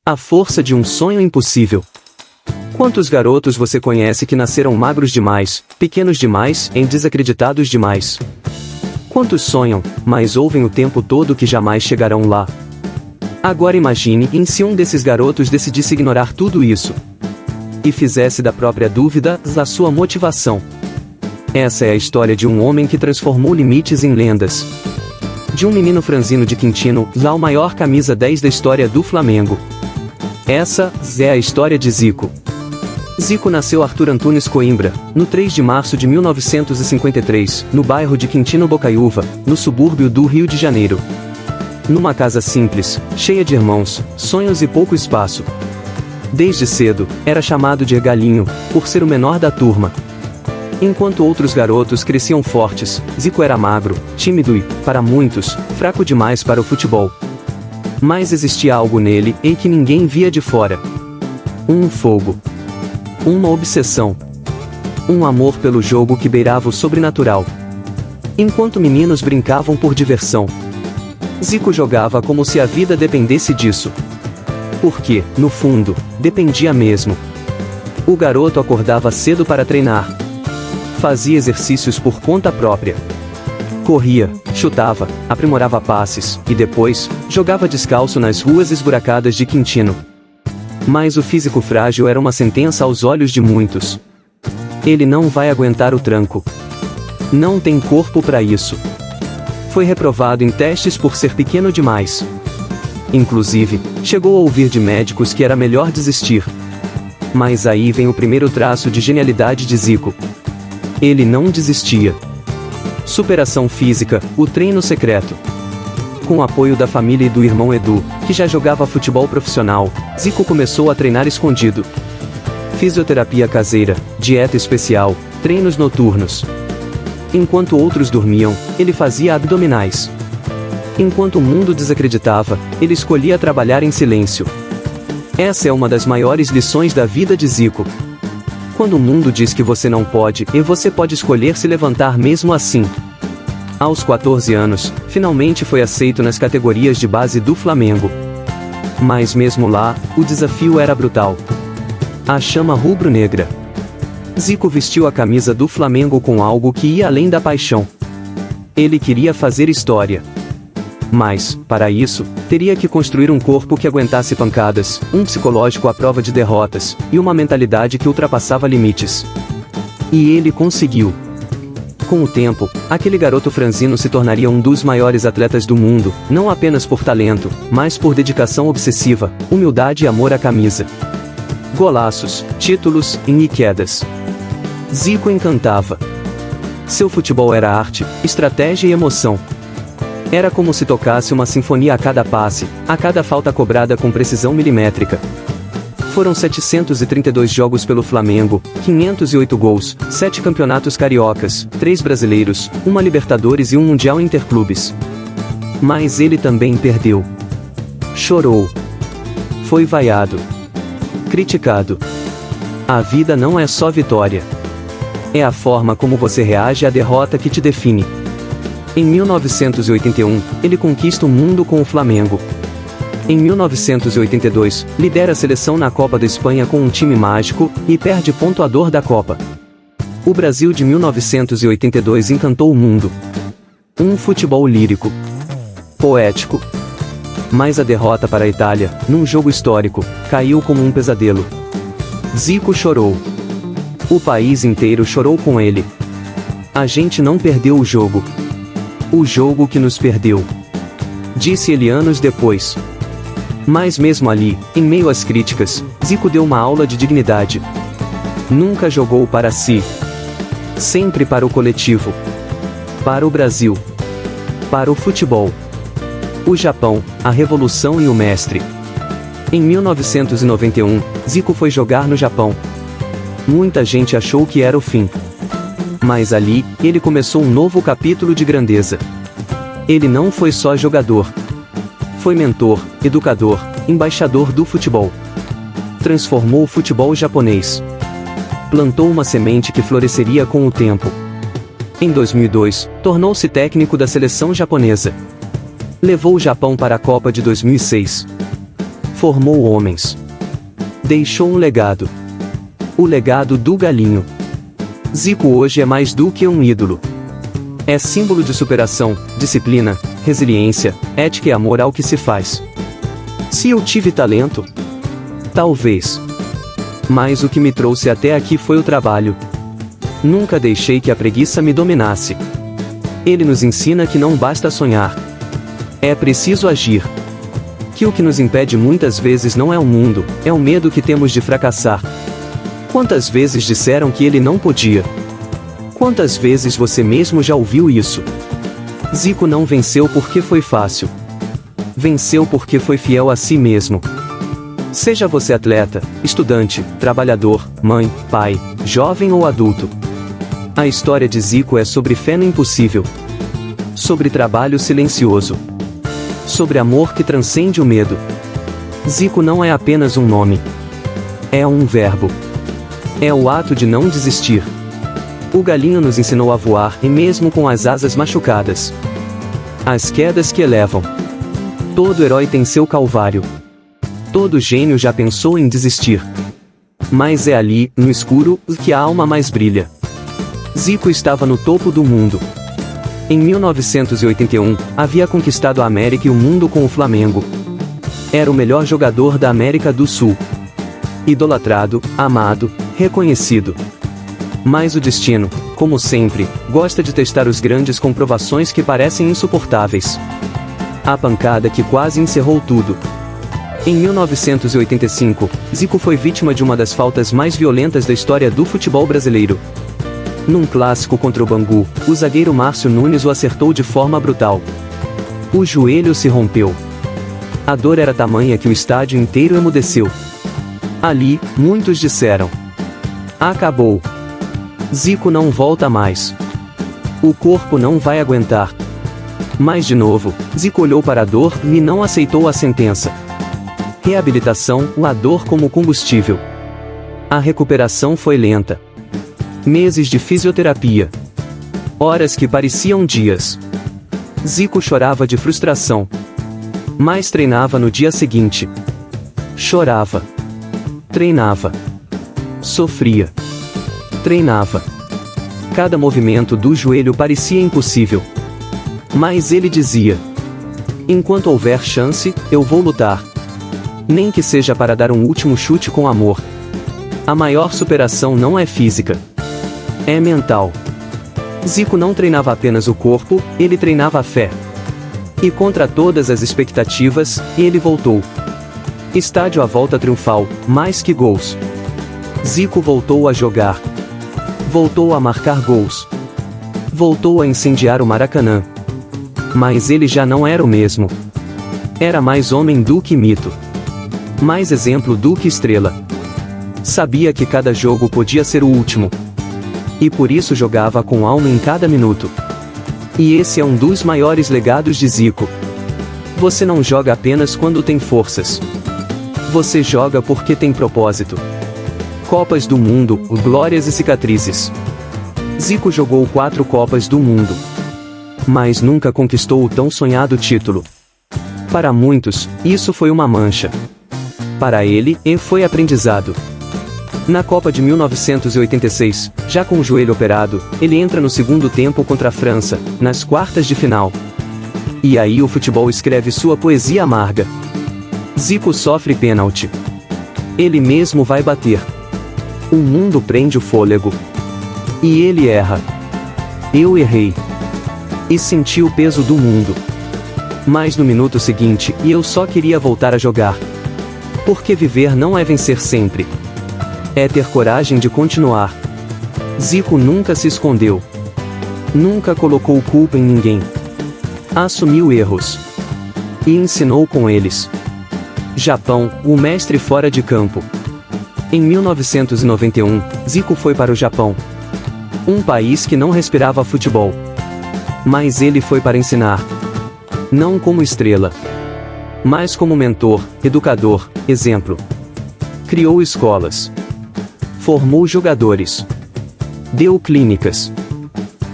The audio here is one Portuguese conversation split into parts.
A força de um sonho impossível. Quantos garotos você conhece que nasceram magros demais, pequenos demais e desacreditados demais? Quantos sonham, mas ouvem o tempo todo que jamais chegarão lá? Agora imagine se um desses garotos decidisse ignorar tudo isso e fizesse da própria dúvida a sua motivação. Essa é a história de um homem que transformou limites em lendas. De um menino franzino de Quintino, o maior camisa 10 da história do Flamengo. Essa é a história de Zico. Zico nasceu Arthur Antunes Coimbra, no 3 de março de 1953, no bairro de Quintino Bocaiúva, no subúrbio do Rio de Janeiro. Numa casa simples, cheia de irmãos, sonhos e pouco espaço. Desde cedo, era chamado de galinho, por ser o menor da turma. Enquanto outros garotos cresciam fortes, Zico era magro, tímido e, para muitos, fraco demais para o futebol. Mas existia algo nele em que ninguém via de fora. Um fogo. Uma obsessão. Um amor pelo jogo que beirava o sobrenatural. Enquanto meninos brincavam por diversão, Zico jogava como se a vida dependesse disso. Porque, no fundo, dependia mesmo. O garoto acordava cedo para treinar. Fazia exercícios por conta própria. Corria, chutava, aprimorava passes, e depois, jogava descalço nas ruas esburacadas de Quintino. Mas o físico frágil era uma sentença aos olhos de muitos. Ele não vai aguentar o tranco. Não tem corpo para isso. Foi reprovado em testes por ser pequeno demais. Inclusive, chegou a ouvir de médicos que era melhor desistir. Mas aí vem o primeiro traço de genialidade de Zico. Ele não desistia. Superação física, o treino secreto. Com o apoio da família e do irmão Edu, que já jogava futebol profissional, Zico começou a treinar escondido. Fisioterapia caseira, dieta especial, treinos noturnos. Enquanto outros dormiam, ele fazia abdominais. Enquanto o mundo desacreditava, ele escolhia trabalhar em silêncio. Essa é uma das maiores lições da vida de Zico. Quando o mundo diz que você não pode, e você pode escolher se levantar mesmo assim. Aos 14 anos, finalmente foi aceito nas categorias de base do Flamengo. Mas mesmo lá, o desafio era brutal. A chama rubro-negra. Zico vestiu a camisa do Flamengo com algo que ia além da paixão. Ele queria fazer história. Mas, para isso, teria que construir um corpo que aguentasse pancadas, um psicológico à prova de derrotas, e uma mentalidade que ultrapassava limites. E ele conseguiu. Com o tempo, aquele garoto franzino se tornaria um dos maiores atletas do mundo, não apenas por talento, mas por dedicação obsessiva, humildade e amor à camisa. Golaços, títulos e quedas. Zico encantava. Seu futebol era arte, estratégia e emoção. Era como se tocasse uma sinfonia a cada passe, a cada falta cobrada com precisão milimétrica. Foram 732 jogos pelo Flamengo, 508 gols, 7 campeonatos cariocas, 3 brasileiros, 1 Libertadores e 1 Mundial Interclubes. Mas ele também perdeu. Chorou. Foi vaiado. Criticado. A vida não é só vitória. É a forma como você reage à derrota que te define. Em 1981, ele conquista o mundo com o Flamengo. Em 1982, lidera a seleção na Copa da Espanha com um time mágico, e perde pontuador da Copa. O Brasil de 1982 encantou o mundo. Um futebol lírico. Poético. Mas a derrota para a Itália, num jogo histórico, caiu como um pesadelo. Zico chorou. O país inteiro chorou com ele. A gente não perdeu o jogo. O jogo que nos perdeu. Disse ele anos depois. Mas mesmo ali, em meio às críticas, Zico deu uma aula de dignidade. Nunca jogou para si. Sempre para o coletivo. Para o Brasil. Para o futebol. O Japão, a revolução e o mestre. Em 1991, Zico foi jogar no Japão. Muita gente achou que era o fim. Mas ali, ele começou um novo capítulo de grandeza. Ele não foi só jogador. Foi mentor, educador, embaixador do futebol. Transformou o futebol japonês. Plantou uma semente que floresceria com o tempo. Em 2002, tornou-se técnico da seleção japonesa. Levou o Japão para a Copa de 2006. Formou homens. Deixou um legado. O legado do galinho. Zico hoje é mais do que um ídolo. É símbolo de superação, disciplina, resiliência, ética e amor ao que se faz. Se eu tive talento? Talvez. Mas o que me trouxe até aqui foi o trabalho. Nunca deixei que a preguiça me dominasse. Ele nos ensina que não basta sonhar. É preciso agir. Que o que nos impede muitas vezes não é o mundo, é o medo que temos de fracassar. Quantas vezes disseram que ele não podia? Quantas vezes você mesmo já ouviu isso? Zico não venceu porque foi fácil. Venceu porque foi fiel a si mesmo. Seja você atleta, estudante, trabalhador, mãe, pai, jovem ou adulto. A história de Zico é sobre fé no impossível. Sobre trabalho silencioso. Sobre amor que transcende o medo. Zico não é apenas um nome. É um verbo. É o ato de não desistir. O galinho nos ensinou a voar e mesmo com as asas machucadas. As quedas que elevam. Todo herói tem seu calvário. Todo gênio já pensou em desistir. Mas é ali, no escuro, que a alma mais brilha. Zico estava no topo do mundo. Em 1981, havia conquistado a América e o mundo com o Flamengo. Era o melhor jogador da América do Sul. Idolatrado, amado, reconhecido. Mas o destino, como sempre, gosta de testar os grandes com provações que parecem insuportáveis. A pancada que quase encerrou tudo. Em 1985, Zico foi vítima de uma das faltas mais violentas da história do futebol brasileiro. Num clássico contra o Bangu, o zagueiro Márcio Nunes o acertou de forma brutal. O joelho se rompeu. A dor era tamanha que o estádio inteiro emudeceu. Ali, muitos disseram: acabou. Zico não volta mais. O corpo não vai aguentar. Mas de novo, Zico olhou para a dor e não aceitou a sentença. Reabilitação, a dor como combustível. A recuperação foi lenta. Meses de fisioterapia. Horas que pareciam dias. Zico chorava de frustração. Mas treinava no dia seguinte. Chorava. Treinava. Sofria. Treinava. Cada movimento do joelho parecia impossível. Mas ele dizia: enquanto houver chance, eu vou lutar. Nem que seja para dar um último chute com amor. A maior superação não é física. É mental. Zico não treinava apenas o corpo, ele treinava a fé. E contra todas as expectativas, ele voltou. Estádio à volta triunfal, mais que gols. Zico voltou a jogar. Voltou a marcar gols. Voltou a incendiar o Maracanã. Mas ele já não era o mesmo. Era mais homem do que mito. Mais exemplo do que estrela. Sabia que cada jogo podia ser o último. E por isso jogava com alma em cada minuto. E esse é um dos maiores legados de Zico. Você não joga apenas quando tem forças. Você joga porque tem propósito. Copas do Mundo, glórias e cicatrizes. Zico jogou 4 Copas do Mundo. Mas nunca conquistou o tão sonhado título. Para muitos, isso foi uma mancha. Para ele, foi aprendizado. Na Copa de 1986, já com o joelho operado, ele entra no segundo tempo contra a França, nas quartas de final. E aí o futebol escreve sua poesia amarga. Zico sofre pênalti. Ele mesmo vai bater. O mundo prende o fôlego. E ele erra. Eu errei. E senti o peso do mundo. Mas no minuto seguinte, eu só queria voltar a jogar. Porque viver não é vencer sempre. É ter coragem de continuar. Zico nunca se escondeu. Nunca colocou culpa em ninguém. Assumiu erros. E ensinou com eles. Japão, o mestre fora de campo. Em 1991, Zico foi para o Japão. Um país que não respirava futebol. Mas ele foi para ensinar. Não como estrela. Mas como mentor, educador, exemplo. Criou escolas. Formou jogadores. Deu clínicas.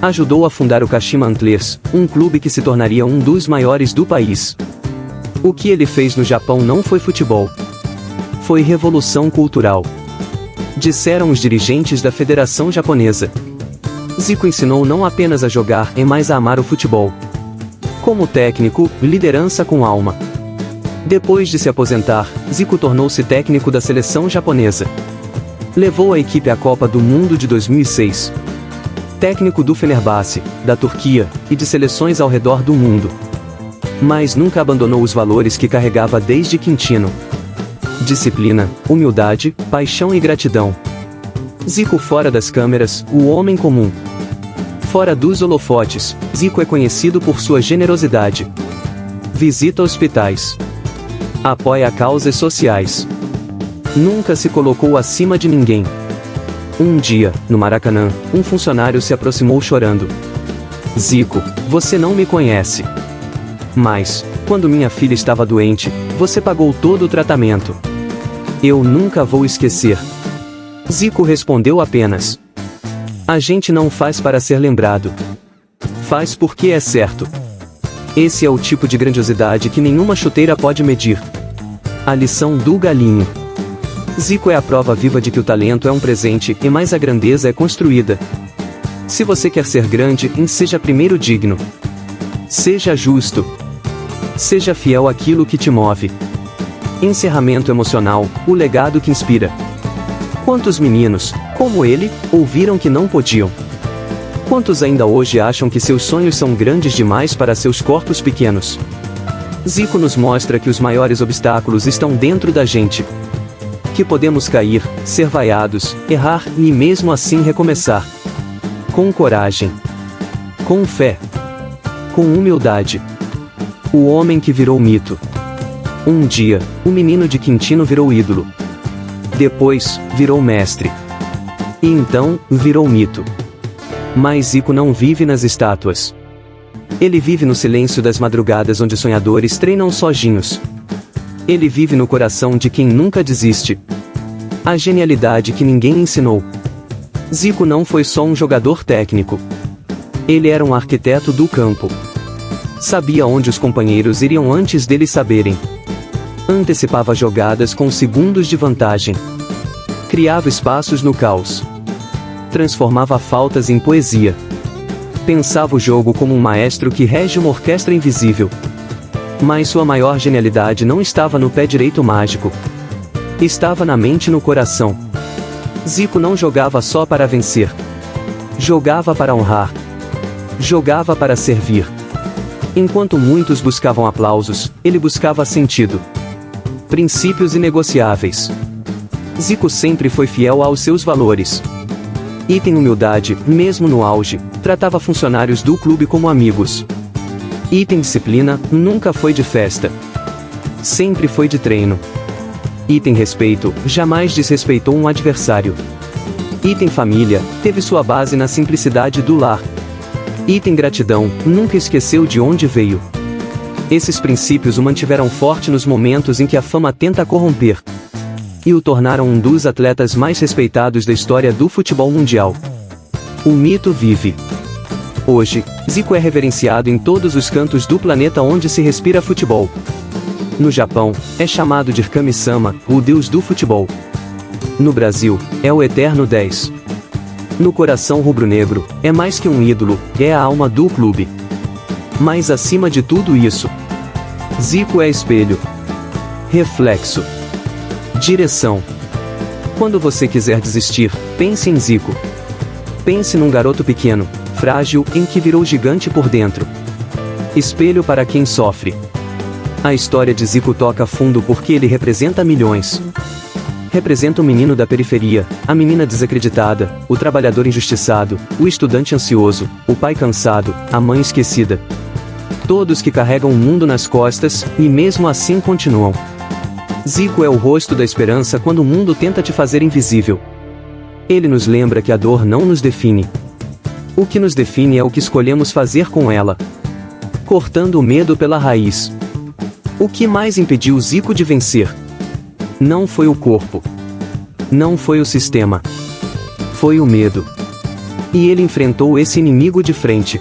Ajudou a fundar o Kashima Antlers, um clube que se tornaria um dos maiores do país. O que ele fez no Japão não foi futebol. Foi revolução cultural. Disseram os dirigentes da Federação Japonesa. Zico ensinou não apenas a jogar, mas a amar o futebol. Como técnico, liderança com alma. Depois de se aposentar, Zico tornou-se técnico da seleção japonesa. Levou a equipe à Copa do Mundo de 2006. Técnico do Fenerbahçe, da Turquia, e de seleções ao redor do mundo. Mas nunca abandonou os valores que carregava desde Quintino. Disciplina, humildade, paixão e gratidão. Zico fora das câmeras, o homem comum. Fora dos holofotes, Zico é conhecido por sua generosidade. Visita hospitais. Apoia causas sociais. Nunca se colocou acima de ninguém. Um dia, no Maracanã, um funcionário se aproximou chorando. Zico, você não me conhece. Mas, quando minha filha estava doente, você pagou todo o tratamento. Eu nunca vou esquecer. Zico respondeu apenas: a gente não faz para ser lembrado. Faz porque é certo. Esse é o tipo de grandiosidade que nenhuma chuteira pode medir. A lição do galinho. Zico é a prova viva de que o talento é um presente e mais a grandeza é construída. Se você quer ser grande, seja primeiro digno. Seja justo. Seja fiel àquilo que te move. Encerramento emocional, o legado que inspira. Quantos meninos, como ele, ouviram que não podiam? Quantos ainda hoje acham que seus sonhos são grandes demais para seus corpos pequenos? Zico nos mostra que os maiores obstáculos estão dentro da gente. Que podemos cair, ser vaiados, errar e mesmo assim recomeçar. Com coragem. Com fé. Com humildade. O homem que virou mito. Um dia, o menino de Quintino virou ídolo. Depois, virou mestre. E então, virou mito. Mas Zico não vive nas estátuas. Ele vive no silêncio das madrugadas onde sonhadores treinam sozinhos. Ele vive no coração de quem nunca desiste. A genialidade que ninguém ensinou. Zico não foi só um jogador técnico. Ele era um arquiteto do campo. Sabia onde os companheiros iriam antes deles saberem. Antecipava jogadas com segundos de vantagem. Criava espaços no caos. Transformava faltas em poesia. Pensava o jogo como um maestro que rege uma orquestra invisível. Mas sua maior genialidade não estava no pé direito mágico. Estava na mente e no coração. Zico não jogava só para vencer. Jogava para honrar. Jogava para servir. Enquanto muitos buscavam aplausos, ele buscava sentido. Princípios inegociáveis. Zico sempre foi fiel aos seus valores. E tem humildade, mesmo no auge, tratava funcionários do clube como amigos. E tem disciplina, nunca foi de festa. Sempre foi de treino. E tem respeito, jamais desrespeitou um adversário. E tem família, teve sua base na simplicidade do lar. E tem gratidão, nunca esqueceu de onde veio. Esses princípios o mantiveram forte nos momentos em que a fama tenta corromper. E o tornaram um dos atletas mais respeitados da história do futebol mundial. O mito vive. Hoje, Zico é reverenciado em todos os cantos do planeta onde se respira futebol. No Japão, é chamado de Kami-sama, o deus do futebol. No Brasil, é o eterno 10. No coração rubro-negro, é mais que um ídolo, é a alma do clube. Mas acima de tudo isso, Zico é espelho, reflexo, direção. Quando você quiser desistir, pense em Zico. Pense num garoto pequeno, frágil, em que virou gigante por dentro. Espelho para quem sofre. A história de Zico toca fundo porque ele representa milhões. Representa o menino da periferia, a menina desacreditada, o trabalhador injustiçado, o estudante ansioso, o pai cansado, a mãe esquecida. Todos que carregam o mundo nas costas, e mesmo assim continuam. Zico é o rosto da esperança quando o mundo tenta te fazer invisível. Ele nos lembra que a dor não nos define. O que nos define é o que escolhemos fazer com ela. Cortando o medo pela raiz. O que mais impediu Zico de vencer? Não foi o corpo. Não foi o sistema. Foi o medo. E ele enfrentou esse inimigo de frente.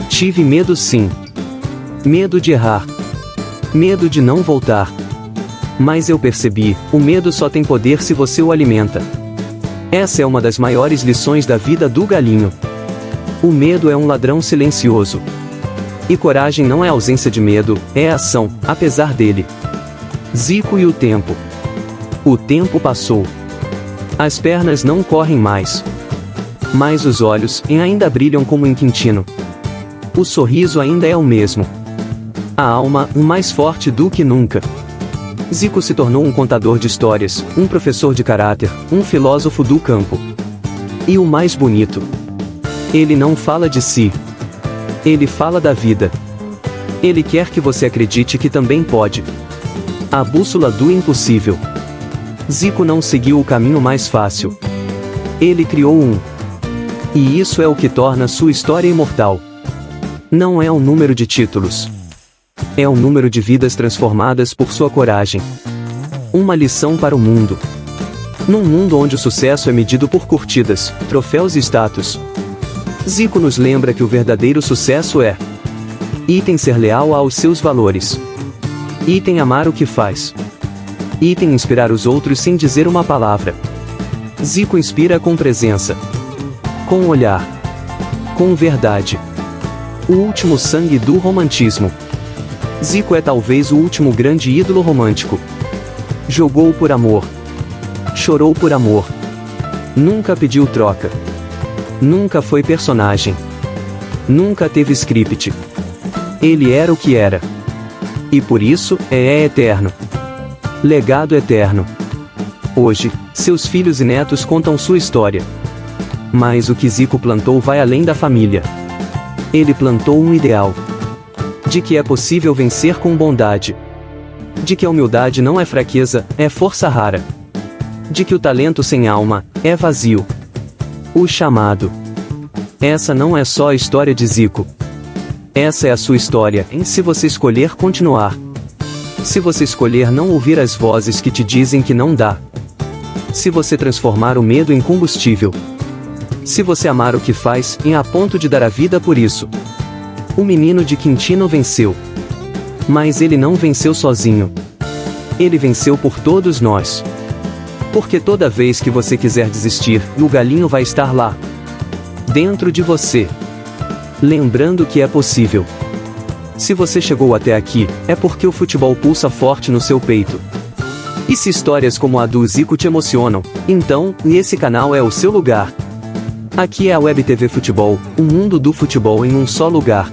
Tive medo sim. Medo de errar. Medo de não voltar. Mas eu percebi, o medo só tem poder se você o alimenta. Essa é uma das maiores lições da vida do galinho. O medo é um ladrão silencioso. E coragem não é ausência de medo, é ação, apesar dele. Zico e o tempo. O tempo passou. As pernas não correm mais. Mas os olhos ainda brilham como em Quintino. O sorriso ainda é o mesmo. A alma, mais forte do que nunca. Zico se tornou um contador de histórias, um professor de caráter, um filósofo do campo. E o mais bonito. Ele não fala de si. Ele fala da vida. Ele quer que você acredite que também pode. A bússola do impossível. Zico não seguiu o caminho mais fácil. Ele criou um. E isso é o que torna sua história imortal. Não é um número de títulos. É um número de vidas transformadas por sua coragem. Uma lição para o mundo. Num mundo onde o sucesso é medido por curtidas, troféus e status, Zico nos lembra que o verdadeiro sucesso é item ser leal aos seus valores. Item amar o que faz. Item inspirar os outros sem dizer uma palavra. Zico inspira com presença. Com olhar. Com verdade. O último sangue do romantismo. Zico é talvez o último grande ídolo romântico. Jogou por amor. Chorou por amor. Nunca pediu troca. Nunca foi personagem. Nunca teve script. Ele era o que era. E por isso, é eterno. Legado eterno. Hoje, seus filhos e netos contam sua história. Mas o que Zico plantou vai além da família. Ele plantou um ideal. De que é possível vencer com bondade. De que a humildade não é fraqueza, é força rara. De que o talento sem alma é vazio. O chamado. Essa não é só a história de Zico. Essa é a sua história, se você escolher continuar. Se você escolher não ouvir as vozes que te dizem que não dá. Se você transformar o medo em combustível. Se você amar o que faz, a ponto de dar a vida por isso. O menino de Quintino venceu. Mas ele não venceu sozinho. Ele venceu por todos nós. Porque toda vez que você quiser desistir, o galinho vai estar lá. Dentro de você. Lembrando que é possível. Se você chegou até aqui, é porque o futebol pulsa forte no seu peito. E se histórias como a do Zico te emocionam, então, esse canal é o seu lugar. Aqui é a Web TV Futebol, o mundo do futebol em um só lugar.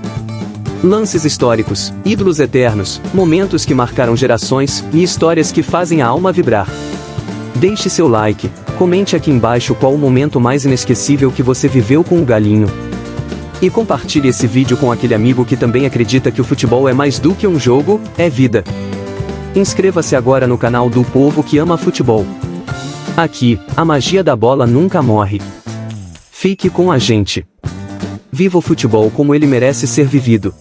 Lances históricos, ídolos eternos, momentos que marcaram gerações, e histórias que fazem a alma vibrar. Deixe seu like, comente aqui embaixo qual o momento mais inesquecível que você viveu com o galinho. E compartilhe esse vídeo com aquele amigo que também acredita que o futebol é mais do que um jogo, é vida. Inscreva-se agora no canal do povo que ama futebol. Aqui, a magia da bola nunca morre. Fique com a gente. Viva o futebol como ele merece ser vivido.